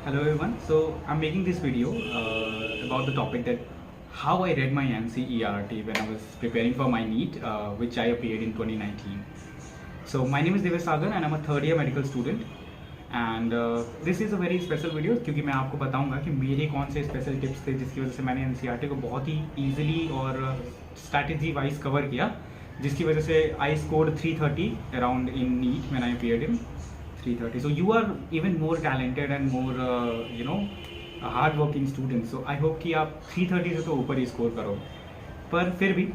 Hello everyone. So I'm making this video about the topic that how I read my NCERT when I was preparing for my NEET, which I appeared in 2019. So my name is Devesh Sagar and I'm a third year medical student. And this is a very special video क्योंकि मैं आपको बताऊंगा कि मेरे कौन से special tips थे जिसकी वजह से मैंने एनसीईआरटी को बहुत ही ईजिली और स्ट्रैटेजी वाइज कवर किया, जिसकी वजह से I scored 330 around in NEET when I appeared in 330. So you are even more talented and more a hard working student. So I hope कि आप 330 से तो ऊपर ही स्कोर करो. पर फिर भी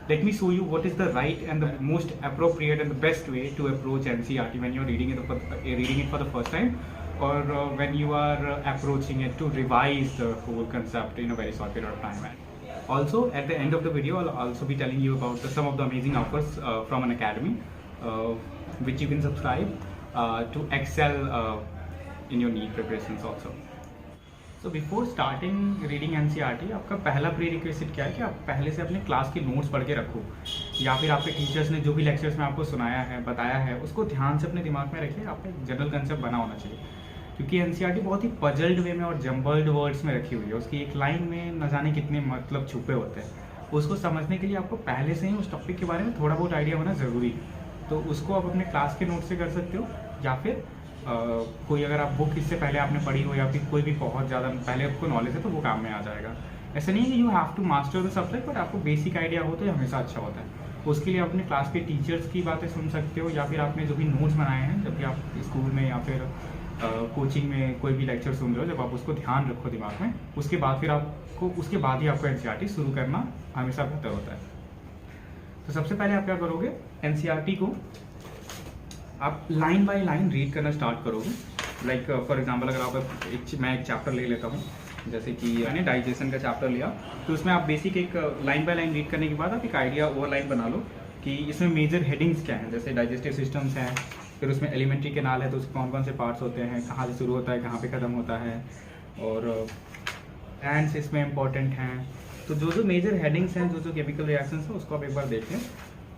let me show you what is the right and the most appropriate and the best way to approach NCERT when you're reading it for the first time, or when you are approaching it to revise the whole concept in a very short period of time. And also at the end of the video I'll also be telling you about some of the amazing offers from an academy which you can subscribe to excel in your NEET preparations also. So before starting reading NCERT, आपका पहला pre request क्या है कि आप पहले से अपने class के नोट्स पढ़ के रखो, या फिर आपके टीचर्स ने जो भी लेक्चर्स में आपको सुनाया है, बताया है, उसको ध्यान से अपने दिमाग में रखिए. आपका एक जनरल कंसेप्ट बना होना चाहिए, क्योंकि NCERT बहुत ही पजल्ड वे में और जम्बल्ड वर्ड्स में रखी हुई है. उसकी एक लाइन में न जाने कितने मतलब छुपे होते हैं. उसको समझने के लिए आपको पहले से ही उस टॉपिक के बारे में थोड़ा बहुत आइडिया होना ज़रूरी है. तो उसको आप अपने क्लास के नोट से कर सकते हो, या फिर कोई अगर आप बुक इससे पहले आपने पढ़ी हो, या फिर कोई भी बहुत ज़्यादा पहले आपको नॉलेज है तो वो काम में आ जाएगा. ऐसा नहीं है कि you have to master the subject, but आपको बेसिक आइडिया हो तो ये हमेशा अच्छा होता है. उसके लिए आप अपने क्लास के टीचर्स की बातें सुन सकते हो, या फिर आपने जो भी नोट्स बनाए हैं जब भी आप स्कूल में या फिर कोचिंग में कोई भी लेक्चर सुन रहे हो, जब आप उसको ध्यान रखो दिमाग में, उसके बाद ही आपको NCERT शुरू करना हमेशा बेहतर होता है. तो सबसे पहले आप क्या करोगे, NCERT को आप लाइन बाय लाइन रीड करना स्टार्ट करोगे. लाइक फॉर एग्जांपल अगर आप मैं एक चैप्टर ले लेता हूँ, जैसे कि मैंने डाइजेशन का चैप्टर लिया, तो उसमें आप बेसिक एक लाइन बाय लाइन रीड करने के बाद आप एक आइडिया ओवरलाइन बना लो कि इसमें मेजर हेडिंग्स क्या हैं. जैसे डाइजेस्टिव सिस्टम्स हैं, फिर उसमें एलिमेंट्री कैनाल है तो उसके कौन कौन से पार्ट्स होते हैं, कहाँ से शुरू होता है, कहाँ पे ख़त्म होता है, और एंड्स इसमें इंपॉर्टेंट हैं. तो जो मेजर हेडिंग्स हैं, जो केमिकल रिएक्शंस हैं, उसको आप एक बार देख लें.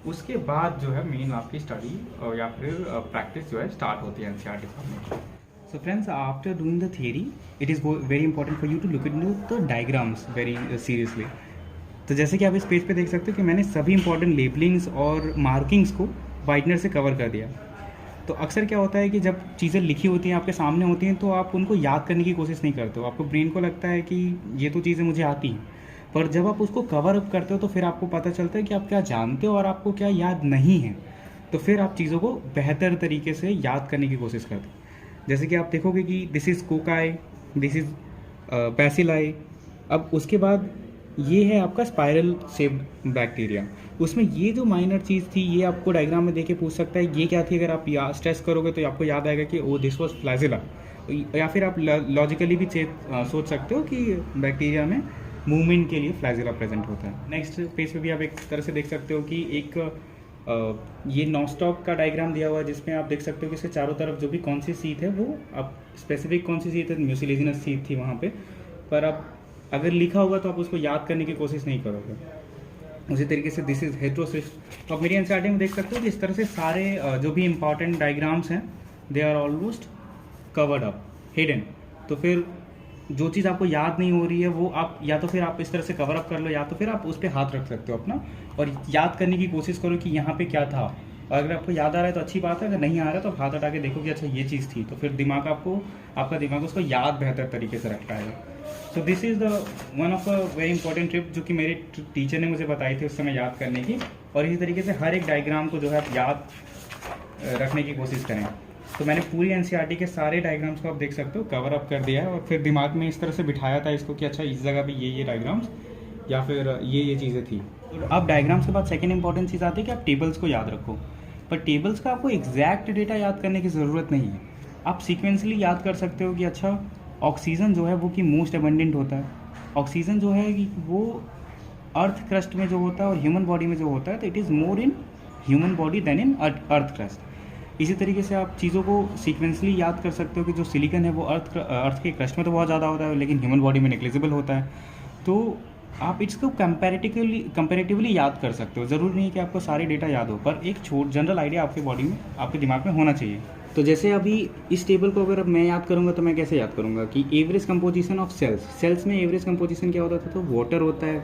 उसके बाद जो है मेन आपकी स्टडी या फिर प्रैक्टिस जो है स्टार्ट होती है NCERT पढ़ने. So friends, after doing the theory it is very important for you to look into the diagrams very seriously. तो जैसे कि आप इस पेज पे देख सकते हो कि मैंने सभी इंपॉर्टेंट लेबलिंग्स और मार्किंग्स को वाइटनर से कवर कर दिया. तो अक्सर क्या होता है कि जब चीज़ें लिखी होती हैं, आपके सामने होती हैं, तो आप उनको याद करने की कोशिश नहीं करते हो. आपको ब्रेन को लगता है कि ये तो चीज़ें मुझे आती हैं, पर जब आप उसको कवर अप करते हो तो फिर आपको पता चलता है कि आप क्या जानते हो और आपको क्या याद नहीं है. तो फिर आप चीज़ों को बेहतर तरीके से याद करने की कोशिश करते हो. जैसे कि आप देखोगे कि this is cocci, this is bacilli. अब उसके बाद ये है आपका स्पाइरल शेप्ड बैक्टीरिया. उसमें ये जो माइनर चीज़ थी, ये आपको डायग्राम में देखे पूछ सकता है ये क्या थी. अगर आप स्ट्रेस करोगे तो आपको याद आएगा कि ओ दिस वॉज फ्लैजिला. या फिर आप लॉजिकली भी सोच सकते हो कि बैक्टीरिया में मूवमेंट के लिए फ्लैजिला प्रेजेंट होता है. नेक्स्ट पेज पे भी आप एक तरह से देख सकते हो कि एक ये नॉस्टॉक का डायग्राम दिया हुआ है, जिसमें आप देख सकते हो कि इसके चारों तरफ जो भी कौन सी सीट है, वो आप स्पेसिफिक कौन सी सीट है, म्यूसिलेजिनस सीट थी वहाँ पे. पर अब अगर लिखा होगा तो आप उसको याद करने की कोशिश नहीं करोगे. उसी तरीके से दिस इज हेट्रोसिस्ट. आप मेरी NCERT में देख सकते हो कि इस तरह से सारे जो भी इंपॉर्टेंट डायग्राम्स हैं, they are almost covered up, hidden. तो फिर जो चीज़ आपको याद नहीं हो रही है वो आप या तो फिर आप इस तरह से कवर अप कर लो, या तो फिर आप उस पर हाथ रख सकते हो अपना और याद करने की कोशिश करो कि यहाँ पे क्या था. और अगर आपको याद आ रहा है तो अच्छी बात है, अगर नहीं आ रहा है तो आप हाथ हटा के देखो कि अच्छा ये चीज़ थी. तो फिर आपका दिमाग उसको याद बेहतर तरीके से रख पाएगा. So this is the one of a very important tip जो कि मेरे टीचर ने मुझे बताई थी उस समय याद करने की. और इसी तरीके से हर एक डायग्राम को जो है आप याद रखने की कोशिश करें. तो मैंने पूरी NCERT के सारे डायग्राम्स को आप देख सकते हो कवर अप कर दिया है, और फिर दिमाग में इस तरह से बिठाया था इसको कि अच्छा इस जगह पे ये डायग्राम्स या फिर ये चीज़ें थी. अब डायग्राम्स के बाद सेकंड इंपॉर्टेंट चीज़ आती है कि आप टेबल्स को याद रखो. पर टेबल्स का आपको एग्जैक्ट डेटा याद करने की ज़रूरत नहीं है. आप सीक्वेंसली याद कर सकते हो कि अच्छा ऑक्सीजन जो है वो कि मोस्ट अबंडेंट होता है. ऑक्सीजन जो है कि वो अर्थ क्रस्ट में जो होता है और ह्यूमन बॉडी में जो होता है, तो it is more in human body than in earth crust. इसी तरीके से आप चीज़ों को सीक्वेंसली याद कर सकते हो कि जो सिलिकन है वो अर्थ के क्रस्ट में तो बहुत ज़्यादा होता है, लेकिन ह्यूमन बॉडी में नेग्लिजिबल होता है. तो आप इसको कंपेरेटिवली याद कर सकते हो. ज़रूरी नहीं कि आपको सारे डेटा याद हो, पर एक जनरल आइडिया आपके बॉडी में, आपके दिमाग में होना चाहिए. तो जैसे अभी इस टेबल को अगर मैं याद करूँगा तो मैं कैसे याद करूँगा कि एवरेज कंपोजिशन ऑफ सेल्स में एवरेज कंपोजिशन क्या होता था, तो वाटर होता है,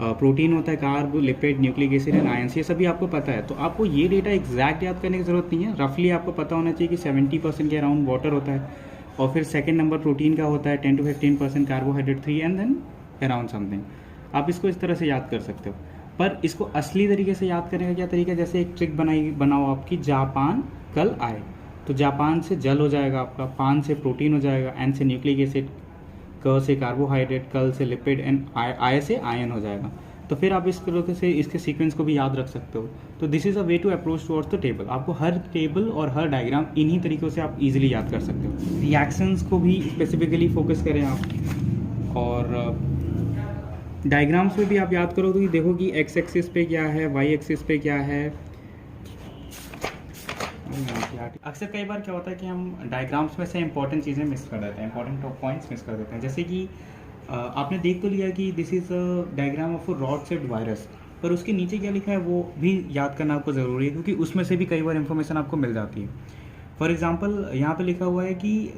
प्रोटीन होता है, carb, lipid, nucleic acid and ions, ये सभी आपको पता है। तो आपको ये डेटा एग्जैक्ट याद करने की ज़रूरत नहीं है, रफली आपको पता होना चाहिए कि 70% के अराउंड वाटर होता है, और फिर सेकंड नंबर प्रोटीन का होता है, 10 to 15% carbohydrate 3 and then around something. आप इसको इस तरह से याद कर सकते हो। पर इसको असली तरीके से याद करने का क्या तरीका है, जैसे एक ट्रिक बनाओ आपकी, जापान कल आए, तो जापान से जल हो जाएगा आपका, पान से प्रोटीन हो जाएगा, एन से न्यूक्लिक एसिड, क से कार्बोहाइड्रेट, कल से लिपिड एंड आय से आयन हो जाएगा। तो फिर आप इस तरीके से इसके सीक्वेंस को भी याद रख सकते हो। तो this is a way to approach towards the table. आपको हर टेबल और हर डायग्राम इन्हीं तरीक़ों से आप इजीली याद कर सकते हो। रिएक्शंस को भी स्पेसिफिकली फोकस करें आप, और डायग्राम्स में भी आप याद करो तो देखो कि एक्स एक्सिस पे क्या है, वाई एक्सिस पे क्या है। अक्सर कई बार क्या होता है कि हम डायग्राम्स में से इंपॉर्टेंट चीज़ें मिस कर देते हैं, इंपॉर्टेंट पॉइंट्स मिस कर देते हैं। जैसे कि आपने देख तो लिया कि this is a diagram of a rod shaped virus, पर उसके नीचे क्या लिखा है वो भी याद करना आपको ज़रूरी है, क्योंकि उसमें से भी कई बार इंफॉर्मेशन आपको मिल जाती है। फॉर एग्जांपल यहाँ पे लिखा हुआ है कि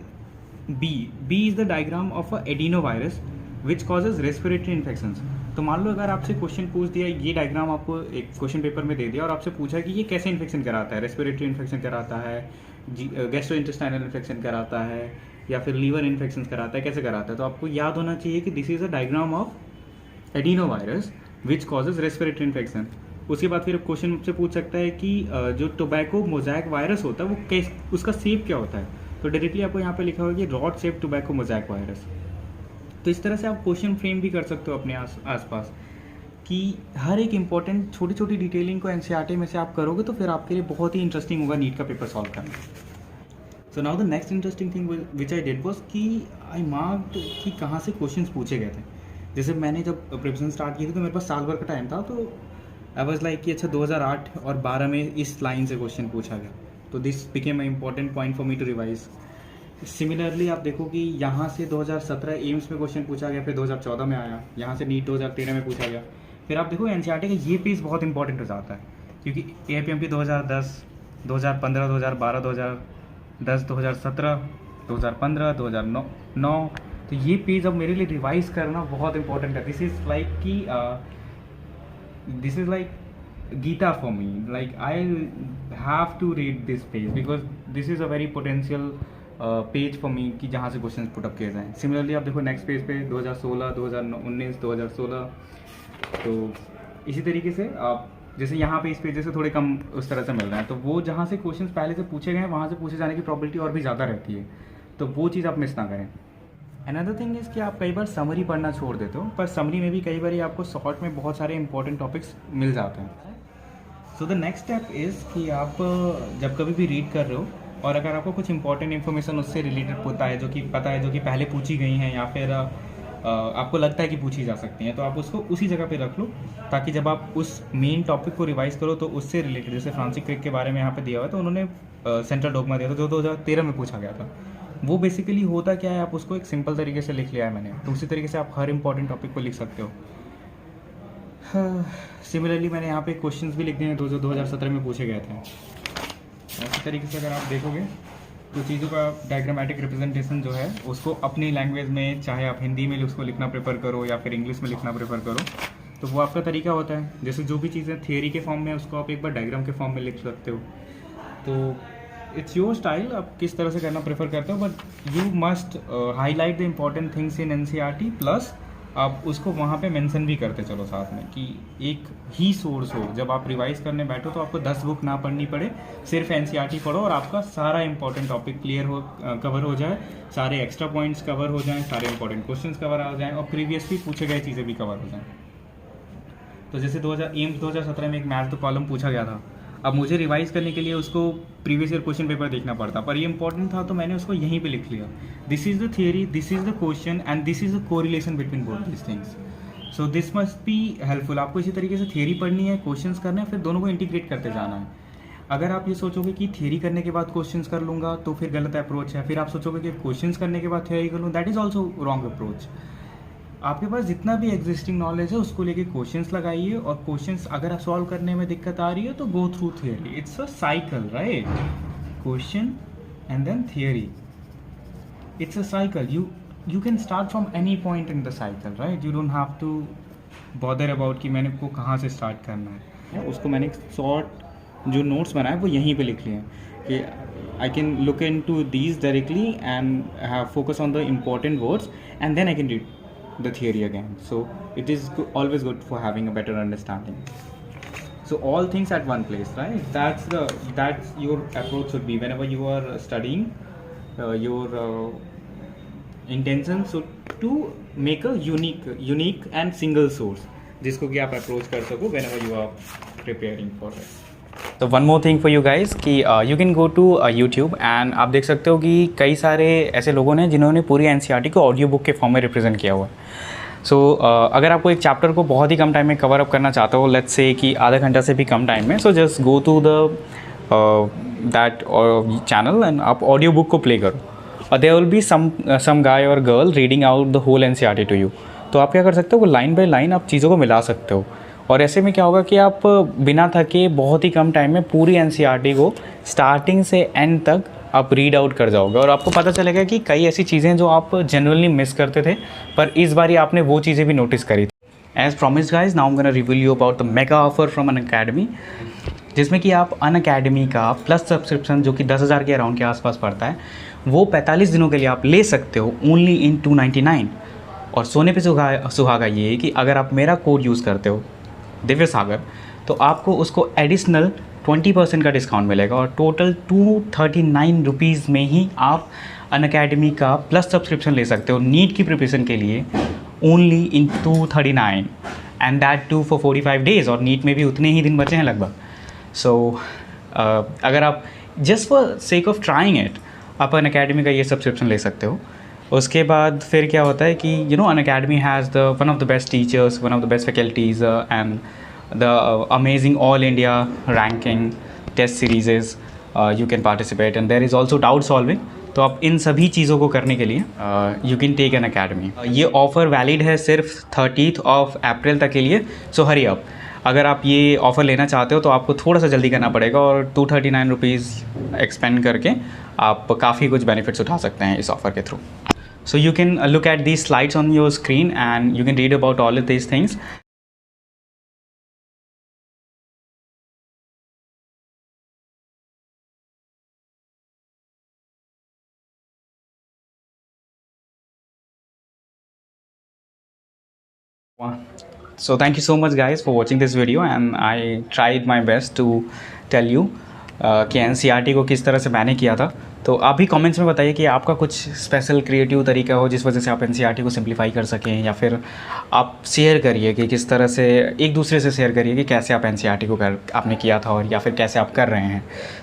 B is the diagram of a adeno virus which causes respiratory infections. तो मान लो अगर आपसे क्वेश्चन पूछ दिया, ये डायग्राम आपको एक क्वेश्चन पेपर में दे दिया और आपसे पूछा कि ये कैसे इन्फेक्शन कराता है, रेस्पिरेटरी इन्फेक्शन कराता है, गैस्ट्रोइंटेस्टाइनल इन्फेक्शन कराता है, या फिर लीवर इन्फेक्शन कराता है, कैसे कराता है। तो आपको याद होना चाहिए कि this is a diagram of adeno virus which causes respiratory infection. उसके बाद फिर क्वेश्चन मुझसे पूछ सकता है कि जो टोबैको मोज़ैक वायरस होता है वो उसका शेप क्या होता है। तो डायरेक्टली आपको यहाँ पे लिखा हुआ है कि rod shape tobacco mosaic virus. तो इस तरह से आप क्वेश्चन फ्रेम भी कर सकते हो अपने आसपास, कि हर एक इंपॉर्टेंट छोटी छोटी डिटेलिंग को एनसीईआरटी में से आप करोगे तो फिर आपके लिए बहुत ही इंटरेस्टिंग होगा नीट का पेपर सॉल्व करना। So now the next interesting thing which I did was कि आई मार्क्ड कि कहाँ से क्वेश्चंस पूछे गए थे। जैसे मैंने जब प्रिपरेशन स्टार्ट की थी तो मेरे पास साल भर का टाइम था, तो आई वाज लाइक कि अच्छा 2008 और 12 में इस लाइन से क्वेश्चन पूछा गया, तो this became a important point for me to revise. Similarly आप देखो कि यहाँ से 2017 एम्स में क्वेश्चन पूछा गया, फिर 2014 में आया, यहाँ से नीट 2013 में पूछा गया। फिर आप देखो एनसीईआरटी का ये पेज बहुत इंपॉर्टेंट हो जाता है, क्योंकि एआईपीएमपी 2010, 2015, 2012, 2010, 2017, 2015, 2009, तो ये पेज अब मेरे लिए रिवाइज करना बहुत इंपॉर्टेंट है। This is like Gita for me, like I have to read this page because this is a very potential page for me कि जहाँ से क्वेश्चन पुटअप किए जाएँ। सिमिलरली आप देखो नेक्स्ट पेज पे 2016, 2019, 2016, तो इसी तरीके से आप जैसे यहाँ पे इस पेज से थोड़े कम उस तरह से मिल रहे हैं, तो वो जहाँ से क्वेश्चन पहले से पूछे गए हैं वहाँ से पूछे जाने की प्रॉबिलिटी और भी ज़्यादा रहती है, तो वो चीज़ आप मिस ना करें। अनदर थिंग इज़ कि आप कई बार समरी पढ़ना छोड़ देते हो, पर समरी में भी कई बार आपको शॉर्ट में बहुत सारे इंपॉर्टेंट टॉपिक्स मिल जाते हैं। So the next step is कि आप जब कभी भी रीड कर रहे हो और अगर आपको कुछ इंपॉर्टेंट इन्फॉर्मेशन उससे रिलेटेड होता है, जो कि पता है, जो कि पहले पूछी गई हैं या फिर आपको लगता है कि पूछी जा सकती हैं, तो आप उसको उसी जगह पे रख लो, ताकि जब आप उस मेन टॉपिक को रिवाइज करो तो उससे रिलेटेड, जैसे फ्रांसिस क्रिक के बारे में यहाँ पे दिया हुआ है, तो उन्होंने सेंट्रल डोगमा दिया था जो 2013 में पूछा गया था। वो बेसिकली होता क्या है, आप उसको एक सिंपल तरीके से लिख लिया है मैंने, तो उसी तरीके से आप हर इंपॉर्टेंट टॉपिक को लिख सकते हो। सिमिलरली मैंने यहाँ पे क्वेश्चंस भी लिख दिए हैं जो 2017 में पूछे गए थे। इसी तरीके से अगर आप देखोगे तो चीज़ों का डायग्रामेटिक रिप्रेजेंटेशन जो है उसको अपनी लैंग्वेज में, चाहे आप हिंदी में उसको लिखना प्रेफर करो या फिर इंग्लिश में लिखना प्रेफर करो, तो वो आपका तरीका होता है। जैसे जो भी चीज़ें थियरी के फॉर्म में उसको आप एक बार डायग्राम के फॉर्म में लिख सकते हो, तो इट्स योर स्टाइल, आप किस तरह से करना प्रेफर करते हो, but you must highlight the important things in NCERT, plus आप उसको वहाँ पे मेंशन भी करते चलो साथ में, कि एक ही सोर्स हो, जब आप रिवाइज करने बैठो तो आपको 10 बुक ना पढ़नी पड़े, सिर्फ एनसीईआरटी पढ़ो और आपका सारा इंपॉर्टेंट टॉपिक क्लियर हो, कवर हो जाए, सारे एक्स्ट्रा पॉइंट्स कवर हो जाएं, सारे इंपॉर्टेंट क्वेश्चंस कवर हो जाएं और प्रीवियसली पूछे गए चीज़ें भी कवर हो जाएं। तो जैसे एम्स 2017 में एक मैथ द कॉलम पूछा गया था, अब मुझे रिवाइज करने के लिए उसको प्रीवियस ईयर क्वेश्चन पेपर देखना पड़ता, पर ये इंपॉर्टेंट था तो मैंने उसको यहीं पे लिख लिया। This is the theory, this is the question and this is the correlation between both this things, so this must be helpful. आपको इसी तरीके से थियरी पढ़नी है, क्वेश्चंस करना है, फिर दोनों को इंटीग्रेट करते जाना है। अगर आप ये सोचोगे कि थियरी करने के बाद क्वेश्चंस कर लूँगा तो फिर गलत अप्रोच है, फिर आप सोचोगे कि क्वेश्चंस करने के बाद थियरी कर लूँ, that is also wrong approach. आपके पास जितना भी एग्जिस्टिंग नॉलेज है उसको लेके क्वेश्चंस लगाइए, और क्वेश्चंस अगर आप सॉल्व करने में दिक्कत आ रही है तो go through theory, it's a cycle, right? Question and then theory. It's a cycle. You can start from any point in the cycle, right? You don't have to bother about कि मैंने को कहाँ से start करना है. उसको मैंने short जो नोट्स बनाए वो यहीं पे लिख लिए हैं कि I can look into these directly and have focus on the important words, and then I can read the theory again. So it is always good for having a better understanding. So all things at one place, right? That's your approach should be whenever you are studying. Your intention should to make a unique and single source जिसको कि आप approach कर सको whenever you are preparing for it. तो one more thing for you guys कि you can go to YouTube and आप देख सकते हो कि कई सारे ऐसे लोगों ने जिन्होंने पूरी एनसीईआरटी को ऑडियो बुक के फॉर्म में रिप्रेजेंट किया हुआ है. सो अगर आपको एक चैप्टर को बहुत ही कम टाइम में कवर अप करना चाहते हो, लेट्स से कि आधा घंटा से भी कम टाइम में, so just go to the that channel and आप ऑडियो बुक को प्ले करो और there will be some guy और girl reading out the whole NCERT to you. तो आप क्या कर सकते हो, वो लाइन बाय लाइन आप चीज़ों को मिला सकते हो और ऐसे में क्या होगा कि आप बिना थके बहुत ही कम टाइम में पूरी एनसीईआरटी को स्टार्टिंग से एंड तक आप रीड आउट कर जाओगे और आपको पता चलेगा कि कई ऐसी चीज़ें जो आप जनरली मिस करते थे पर इस बारी आपने वो चीज़ें भी नोटिस करी थी. As promised guys, now I am gonna reveal you about the mega offer from Unacademy, जिसमें कि आप अनअकैडमी का प्लस सब्सक्रिप्शन जो कि 10,000 के अराउंड के आसपास पड़ता है वो 45 दिनों के लिए आप ले सकते हो ओनली इन 299. और सोने पे सुहागा ये है कि अगर आप मेरा कोड यूज़ करते हो दिव्य सागर तो आपको उसको एडिशनल 20% का डिस्काउंट मिलेगा और टोटल 239 रुपीज़ में ही आप अनअकैडमी का प्लस सब्सक्रिप्शन ले सकते हो नीट की प्रिपरेशन के लिए only in 239 and that too for 45 days. और नीट में भी उतने ही दिन बचे हैं लगभग. सो अगर आप just for sake of trying it आप अनअकैडमी का ये सब्सक्रिप्शन ले सकते हो. उसके बाद फिर क्या होता है कि you know Unacademy has the one of the best teachers, one of the best faculties and the amazing all India ranking test series you can participate and there is also doubt solving. तो आप इन सभी चीज़ों को करने के लिए you can take Unacademy. ये ऑफ़र वैलिड है सिर्फ 30 अप्रैल तक के लिए. सो हरी अप, अगर आप ये ऑफ़र लेना चाहते हो तो आपको थोड़ा सा जल्दी करना पड़ेगा और 239 रुपीज़ एक्सपेंड करके आप काफ़ी कुछ बेनिफिट्स उठा सकते हैं इस ऑफ़र के through. So you can look at these slides on your screen and you can read about all of these things. So thank you so much guys for watching this video and I tried my best to tell you कि NCERT को किस तरह से मैंने किया था. तो आप भी कमेंट्स में बताइए कि आपका कुछ स्पेशल क्रिएटिव तरीका हो जिस वजह से आप एनसीईआरटी को सिंप्लीफाई कर सकें, या फिर आप शेयर करिए कि किस तरह से एक दूसरे से शेयर करिए कि कैसे आप एनसीईआरटी को आपने किया था और या फिर कैसे आप कर रहे हैं,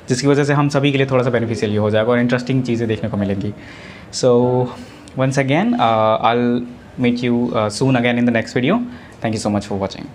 जिसकी वजह से हम सभी के लिए थोड़ा सा बेनिफिशियल हो जाएगा और इंटरेस्टिंग चीज़ें देखने को मिलेंगी. So once again I will meet you soon again in the next video. Thank you so much for watching.